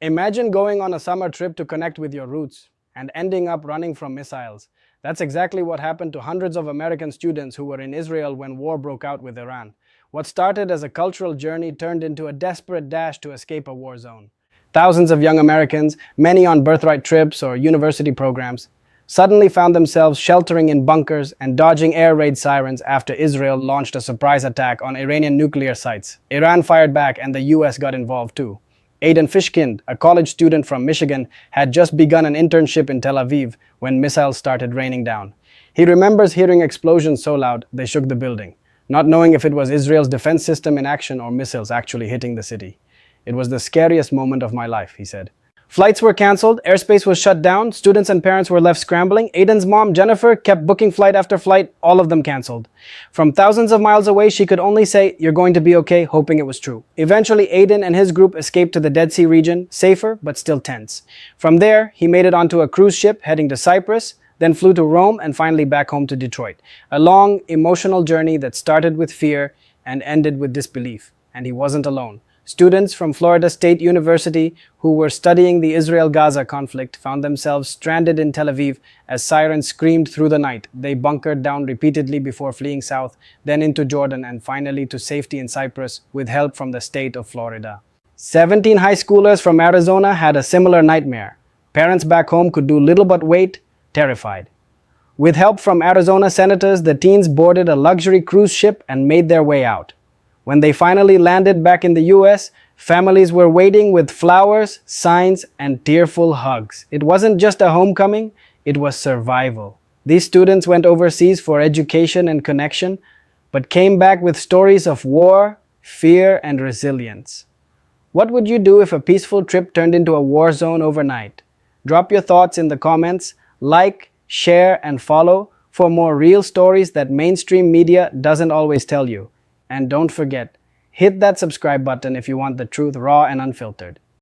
Imagine going on a summer trip to connect with your roots and ending up running from missiles. That's exactly what happened to hundreds of American students who were in Israel when war broke out with Iran. What started as a cultural journey turned into a desperate dash to escape a war zone. Thousands of young Americans, many on Birthright trips or university programs, suddenly found themselves sheltering in bunkers and dodging air raid sirens after Israel launched a surprise attack on Iranian nuclear sites. Iran fired back and the US got involved too. Aidan Fishkind, a college student from Michigan, had just begun an internship in Tel Aviv when missiles started raining down. He remembers hearing explosions so loud they shook the building, not knowing if it was Israel's defense system in action or missiles actually hitting the city. "It was the scariest moment of my life," he said. Flights were cancelled, airspace was shut down, students and parents were left scrambling. Aidan's mom, Jennifer, kept booking flight after flight, all of them cancelled. From thousands of miles away, she could only say, "You're going to be okay," hoping it was true. Eventually, Aidan and his group escaped to the Dead Sea region, safer but still tense. From there, he made it onto a cruise ship heading to Cyprus, then flew to Rome and finally back home to Detroit. A long, emotional journey that started with fear and ended with disbelief. And he wasn't alone. Students from Florida State University who were studying the Israel-Gaza conflict found themselves stranded in Tel Aviv as sirens screamed through the night. They bunkered down repeatedly before fleeing south, then into Jordan and finally to safety in Cyprus with help from the state of Florida. 17 high schoolers from Arizona had a similar nightmare. Parents back home could do little but wait, terrified. With help from Arizona senators, the teens boarded a luxury cruise ship and made their way out. When they finally landed back in the US, families were waiting with flowers, signs, and tearful hugs. It wasn't just a homecoming, it was survival. These students went overseas for education and connection, but came back with stories of war, fear, and resilience. What would you do if a peaceful trip turned into a war zone overnight? Drop your thoughts in the comments, like, share, and follow for more real stories that mainstream media doesn't always tell you. And don't forget, hit that subscribe button if you want the truth raw and unfiltered.